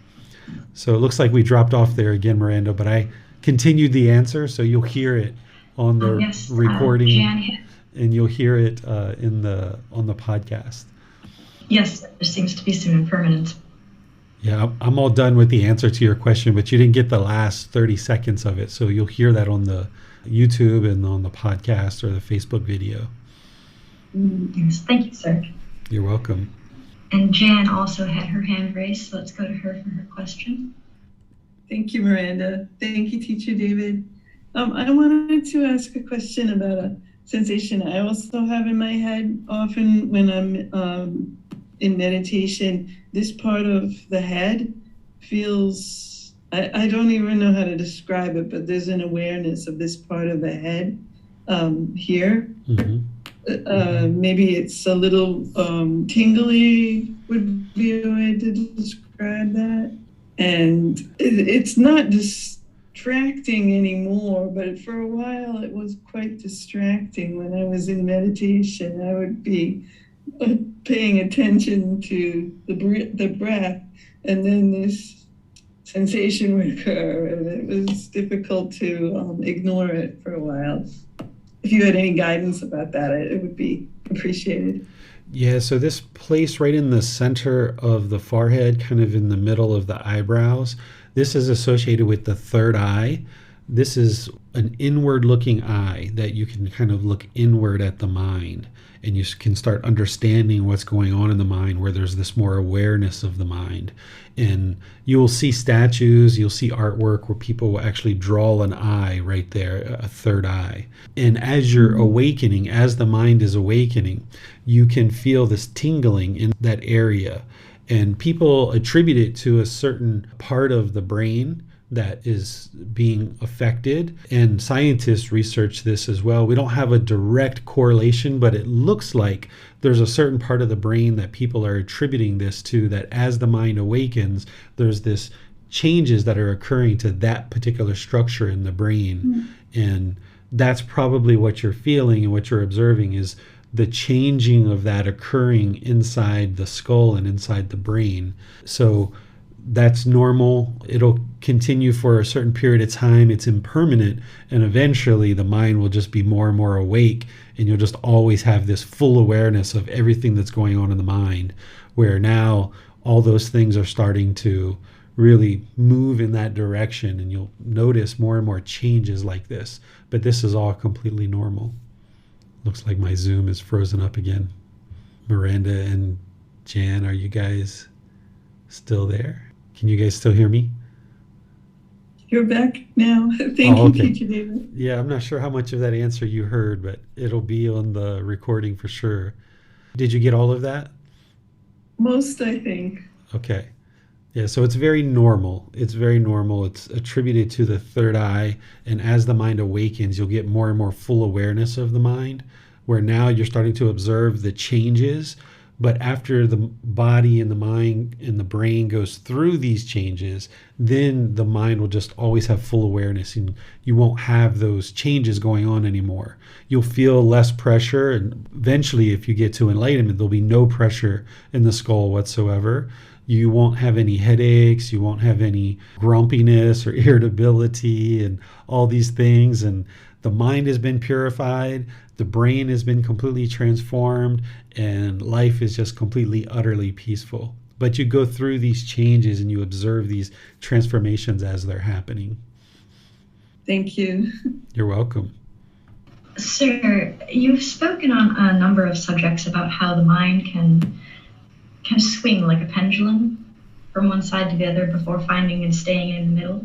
Speaker 2: So it looks like we dropped off there again, Miranda, but I continued the answer, so you'll hear it on the recording, and you'll hear it on the podcast.
Speaker 3: Yes, there seems to be some impermanence.
Speaker 2: Yeah, I'm all done with the answer to your question, but you didn't get the last 30 seconds of it, so you'll hear that on the YouTube and on the podcast or the Facebook video.
Speaker 3: Yes, thank you, sir.
Speaker 2: You're welcome.
Speaker 3: And Jan also had her hand raised, so let's go to her for her question.
Speaker 4: Thank you, Miranda. Thank you, Teacher David. I wanted to ask a question about a sensation I also have in my head often when I'm in meditation. This part of the head feels, I don't even know how to describe it, but there's an awareness of this part of the head here. Mm-hmm. Maybe it's a little tingly would be a way to describe that. And it's not distracting anymore, but for a while it was quite distracting. When I was in meditation, I would be paying attention to the breath, and then this sensation would occur, and it was difficult to ignore it for a while. If you had any guidance about that, it would be appreciated.
Speaker 2: Yeah, so this place right in the center of the forehead, kind of in the middle of the eyebrows, this is associated with the third eye. This is an inward-looking eye that you can kind of look inward at the mind, and you can start understanding what's going on in the mind, where there's this more awareness of the mind. And you will see statues, you'll see artwork where people will actually draw an eye right there, a third eye. And as you're awakening, as the mind is awakening, you can feel this tingling in that area. And people attribute it to a certain part of the brain, that is being affected. And scientists research this as well. We don't have a direct correlation, but it looks like there's a certain part of the brain that people are attributing this to, that as the mind awakens, there's this changes that are occurring to that particular structure in the brain. And that's probably what you're feeling and what you're observing is the changing of that occurring inside the skull and inside the brain. So that's normal. It'll continue for a certain period of time. It's impermanent. And eventually the mind will just be more and more awake, and you'll just always have this full awareness of everything that's going on in the mind, where now all those things are starting to really move in that direction, and you'll notice more and more changes like this. But this is all completely normal. Looks like my Zoom is frozen up again. Miranda and Jan, are you guys still there? Can you guys still hear me?
Speaker 4: You're back now. Thank you, Teacher David.
Speaker 2: Yeah, I'm not sure how much of that answer you heard, but it'll be on the recording for sure. Did you get all of that?
Speaker 4: Most, I think.
Speaker 2: Okay. Yeah, so it's very normal. It's very normal. It's attributed to the third eye. And as the mind awakens, you'll get more and more full awareness of the mind, where now you're starting to observe the changes. But after the body and the mind and the brain goes through these changes, then the mind will just always have full awareness, and you won't have those changes going on anymore. You'll feel less pressure, and eventually if you get to enlightenment, there'll be no pressure in the skull whatsoever. You won't have any headaches, you won't have any grumpiness or irritability and all these things. And the mind has been purified, the brain has been completely transformed, and life is just completely, utterly peaceful. But you go through these changes and you observe these transformations as they're happening.
Speaker 4: Thank you.
Speaker 2: You're welcome.
Speaker 3: Sir, you've spoken on a number of subjects about how the mind can swing like a pendulum from one side to the other before finding and staying in the middle.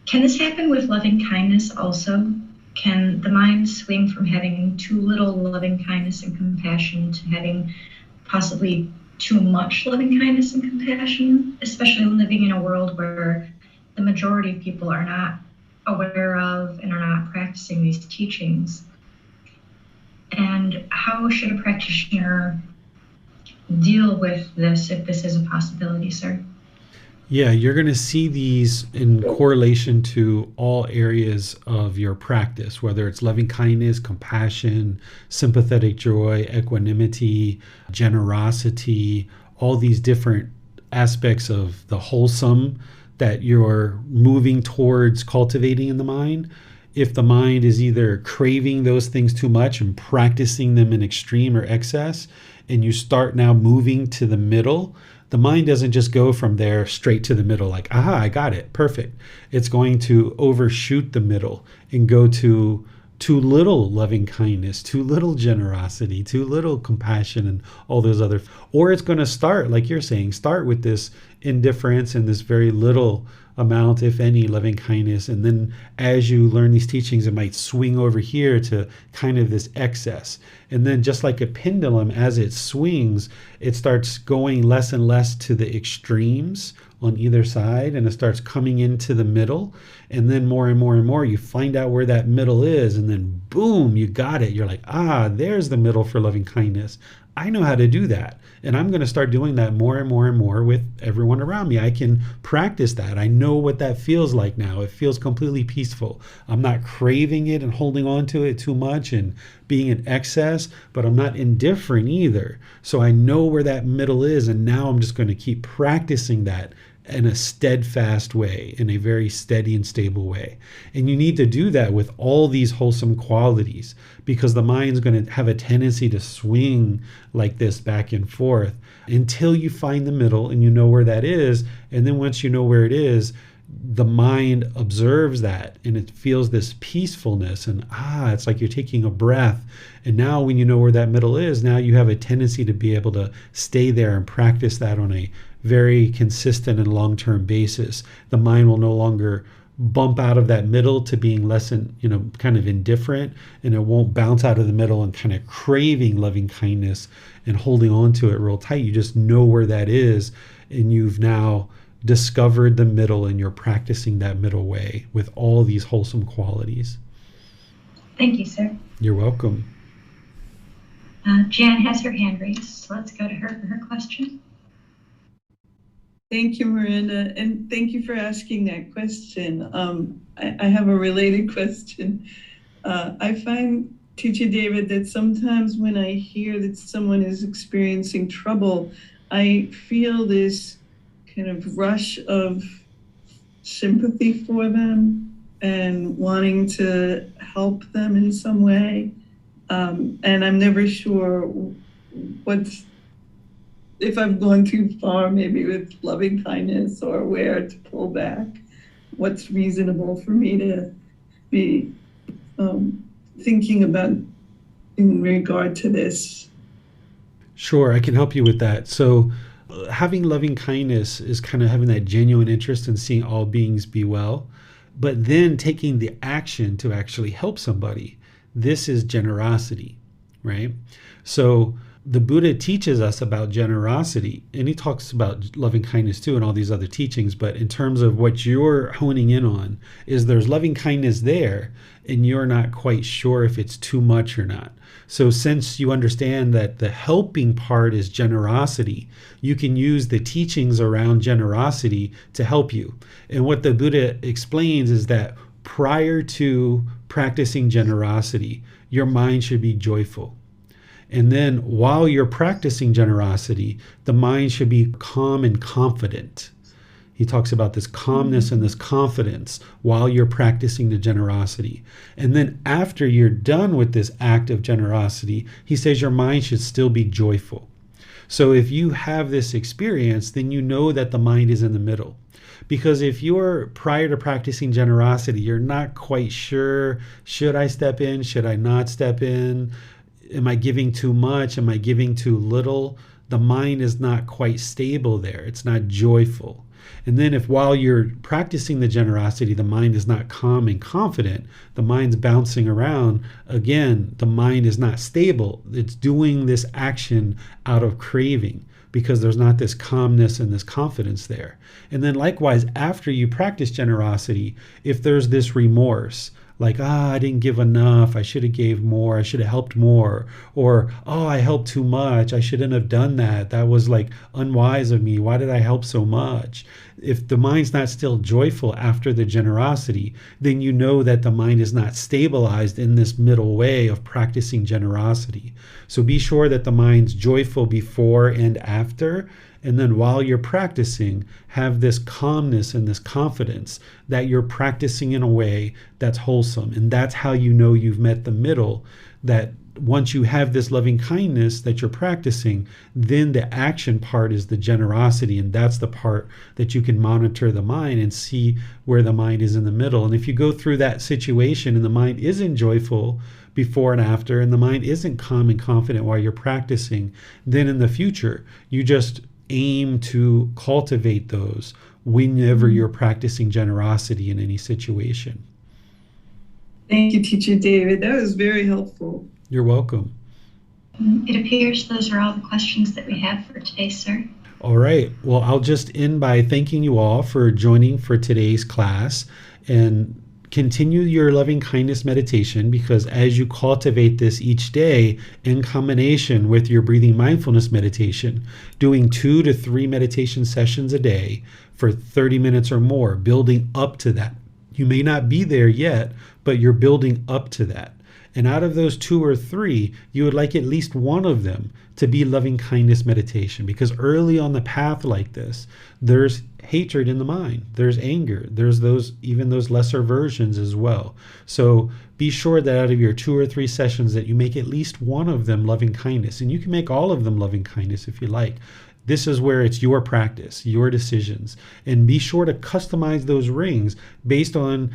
Speaker 3: Can this happen with loving kindness also? Can the mind swing from having too little loving kindness and compassion to having possibly too much loving kindness and compassion, especially living in a world where the majority of people are not aware of and are not practicing these teachings? And how should a practitioner deal with this if this is a possibility, sir?
Speaker 2: Yeah, you're going to see these in correlation to all areas of your practice, whether it's loving kindness, compassion, sympathetic joy, equanimity, generosity, all these different aspects of the wholesome that you're moving towards cultivating in the mind. If the mind is either craving those things too much and practicing them in extreme or excess, and you start now moving to the middle, the mind doesn't just go from there straight to the middle like, aha, I got it, perfect. It's going to overshoot the middle and go to too little loving kindness, too little generosity, too little compassion, and all those other. Or it's going to start, like you're saying, start with this indifference and this very little amount, if any, loving kindness. And then as you learn these teachings, it might swing over here to kind of this excess. And then just like a pendulum, as it swings, it starts going less and less to the extremes on either side, and it starts coming into the middle. And then more and more and more, you find out where that middle is, and then boom, you got it. You're like, there's the middle for loving kindness. I know how to do that. And I'm going to start doing that more and more and more with everyone around me. I can practice that. I know what that feels like now. It feels completely peaceful. I'm not craving it and holding on to it too much and being in excess, but I'm not indifferent either. So I know where that middle is. And now I'm just going to keep practicing that in a steadfast way, in a very steady and stable way. And you need to do that with all these wholesome qualities, because the mind's going to have a tendency to swing like this back and forth until you find the middle and you know where that is. And then once you know where it is, the mind observes that and it feels this peacefulness, and it's like you're taking a breath. And now when you know where that middle is, now you have a tendency to be able to stay there and practice that on a very consistent and long-term basis. The mind will no longer bump out of that middle to being less kind of indifferent, and it won't bounce out of the middle and kind of craving loving kindness and holding on to it real tight. You just know where that is, and you've now discovered the middle and you're practicing that middle way with all these wholesome qualities.
Speaker 3: Thank you, sir.
Speaker 2: You're welcome.
Speaker 3: Jan has her hand raised, so let's go to her for her question.
Speaker 4: Thank you, Miranda, and thank you for asking that question. I have a related question. I find, Teacher David, that sometimes when I hear that someone is experiencing trouble, I feel this kind of rush of sympathy for them and wanting to help them in some way. And I'm never sure if I've gone too far, maybe with loving kindness, or where to pull back, what's reasonable for me to be thinking about in regard to this.
Speaker 2: Sure, I can help you with that. So having loving kindness is kind of having that genuine interest in seeing all beings be well, but then taking the action to actually help somebody. This is generosity, right? So the Buddha teaches us about generosity, and he talks about loving kindness too and all these other teachings, but in terms of what you're honing in on is there's loving kindness there and you're not quite sure if it's too much or not. So since you understand that the helping part is generosity, you can use the teachings around generosity to help you. And what the Buddha explains is that prior to practicing generosity, your mind should be joyful. And then while you're practicing generosity, the mind should be calm and confident. He talks about this calmness and this confidence while you're practicing the generosity. And then after you're done with this act of generosity, he says your mind should still be joyful. So if you have this experience, then you know that the mind is in the middle. Because if you're prior to practicing generosity, you're not quite sure, should I step in? Should I not step in? Am I giving too much? Am I giving too little? The mind is not quite stable there. It's not joyful. And then if while you're practicing the generosity, the mind is not calm and confident, the mind's bouncing around, again, the mind is not stable. It's doing this action out of craving because there's not this calmness and this confidence there. And then likewise, after you practice generosity, if there's this remorse, like, I didn't give enough, I should have gave more, I should have helped more, or, I helped too much, I shouldn't have done that, that was like unwise of me, why did I help so much? If the mind's not still joyful after the generosity, then you know that the mind is not stabilized in this middle way of practicing generosity. So be sure that the mind's joyful before and after. And then while you're practicing, have this calmness and this confidence that you're practicing in a way that's wholesome. And that's how you know you've met the middle, that once you have this loving kindness that you're practicing, then the action part is the generosity. And that's the part that you can monitor the mind and see where the mind is in the middle. And if you go through that situation and the mind isn't joyful before and after, and the mind isn't calm and confident while you're practicing, then in the future, you just aim to cultivate those whenever you're practicing generosity in any situation.
Speaker 4: Thank you, Teacher David. That was very helpful.
Speaker 2: You're welcome.
Speaker 3: It appears those are all the questions that we have for today, sir.
Speaker 2: All right. Well, I'll just end by thanking you all for joining for today's class, and continue your loving kindness meditation, because as you cultivate this each day in combination with your breathing mindfulness meditation, doing 2 to 3 meditation sessions a day for 30 minutes or more, building up to that. You may not be there yet, but you're building up to that. And out of those 2 or 3, you would like at least one of them to be loving kindness meditation, because early on the path like this, there's hatred in the mind, there's anger, there's even those lesser versions as well. So be sure that out of your 2 or 3 sessions that you make at least one of them loving kindness, and you can make all of them loving kindness if you like. This is where it's your practice, your decisions, and be sure to customize those rings based on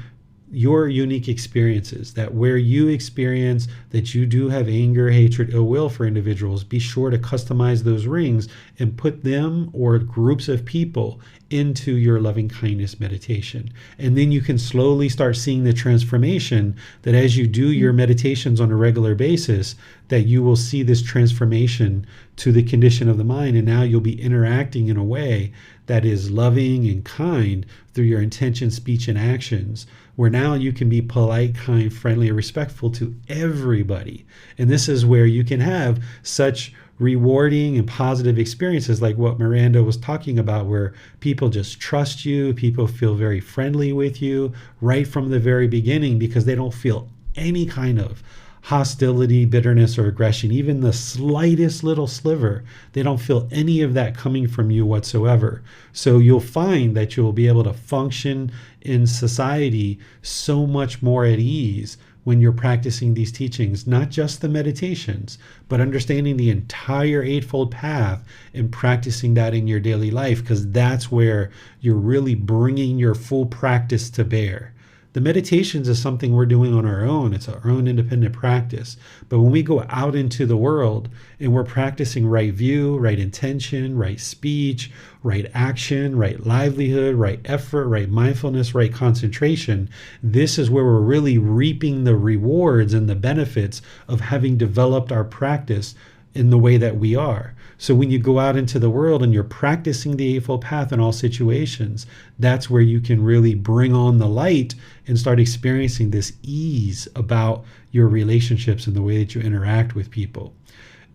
Speaker 2: your unique experiences, that where you experience that you do have anger, hatred, ill will for individuals, be sure to customize those rings and put them or groups of people into your loving kindness meditation. And then you can slowly start seeing the transformation that as you do your meditations on a regular basis, that you will see this transformation to the condition of the mind. And now you'll be interacting in a way that is loving and kind through your intention, speech, and actions, where now you can be polite, kind, friendly, and respectful to everybody. And this is where you can have such rewarding and positive experiences like what Miranda was talking about, where people just trust you, people feel very friendly with you right from the very beginning because they don't feel any kind of hostility, bitterness, or aggression, even the slightest little sliver. They don't feel any of that coming from you whatsoever. So you'll find that you'll be able to function in society so much more at ease when you're practicing these teachings, not just the meditations, but understanding the entire Eightfold Path and practicing that in your daily life, because that's where you're really bringing your full practice to bear. The meditations is something we're doing on our own. It's our own independent practice. But when we go out into the world and we're practicing right view, right intention, right speech, right action, right livelihood, right effort, right mindfulness, right concentration, this is where we're really reaping the rewards and the benefits of having developed our practice in the way that we are. So when you go out into the world and you're practicing the Eightfold Path in all situations, that's where you can really bring on the light and start experiencing this ease about your relationships and the way that you interact with people.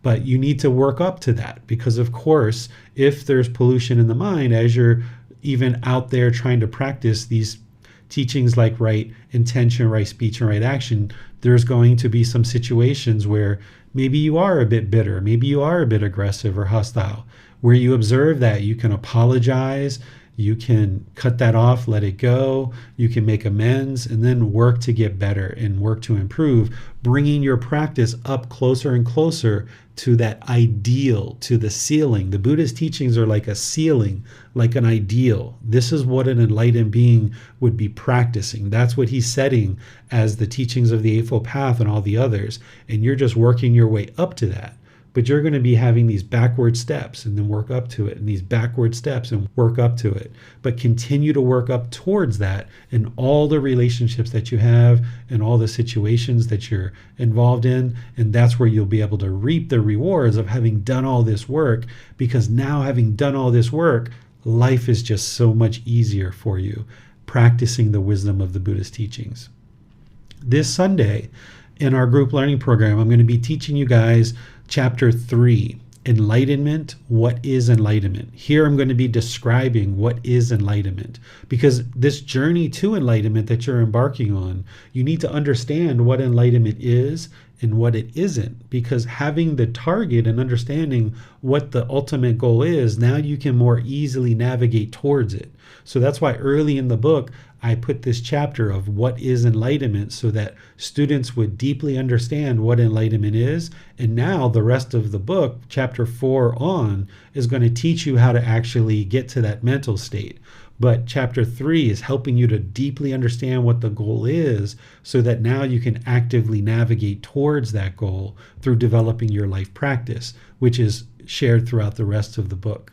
Speaker 2: But you need to work up to that because, of course, if there's pollution in the mind, as you're even out there trying to practice these teachings like right intention, right speech, and right action, there's going to be some situations where maybe you are a bit bitter, maybe you are a bit aggressive or hostile. Where you observe that, you can apologize, you can cut that off, let it go, you can make amends, and then work to get better and work to improve, bringing your practice up closer and closer to that ideal, to the ceiling. The Buddha's teachings are like a ceiling, like an ideal. This is what an enlightened being would be practicing. That's what he's setting as the teachings of the Eightfold Path and all the others. And you're just working your way up to that. But you're going to be having these backward steps and then work up to it, and these backward steps and work up to it. But continue to work up towards that in all the relationships that you have and all the situations that you're involved in. And that's where you'll be able to reap the rewards of having done all this work, because now having done all this work, life is just so much easier for you, practicing the wisdom of the Buddha's teachings. This Sunday in our group learning program, I'm going to be teaching you guys Chapter 3, Enlightenment, What is Enlightenment? Here I'm going to be describing what is enlightenment, because this journey to enlightenment that you're embarking on, you need to understand what enlightenment is and what it isn't, because having the target and understanding what the ultimate goal is, now you can more easily navigate towards it. So that's why early in the book, I put this chapter of what is enlightenment so that students would deeply understand what enlightenment is. And now the rest of the book, chapter 4 on, is going to teach you how to actually get to that mental state. But chapter 3 is helping you to deeply understand what the goal is so that now you can actively navigate towards that goal through developing your life practice, which is shared throughout the rest of the book.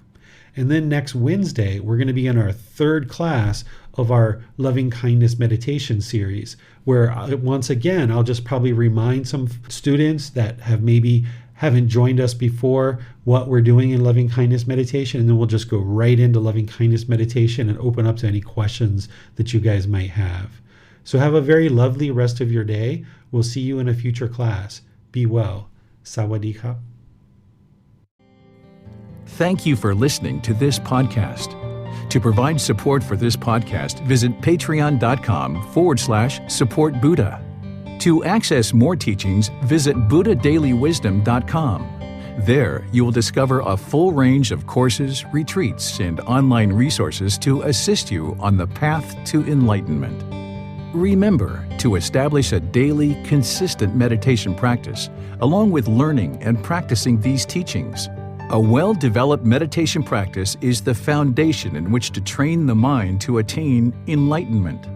Speaker 2: And then next Wednesday, we're going to be in our third class of our loving kindness meditation series, where once again, I'll just probably remind some students that haven't joined us before what we're doing in loving kindness meditation, and then we'll just go right into loving kindness meditation and open up to any questions that you guys might have. So have a very lovely rest of your day. We'll see you in a future class. Be well. Sawadee ka.
Speaker 1: Thank you for listening to this podcast. To provide support for this podcast, visit patreon.com/support Buddha. To access more teachings, visit buddhadailywisdom.com. There, you will discover a full range of courses, retreats, and online resources to assist you on the path to enlightenment. Remember to establish a daily, consistent meditation practice, along with learning and practicing these teachings. A well-developed meditation practice is the foundation in which to train the mind to attain enlightenment.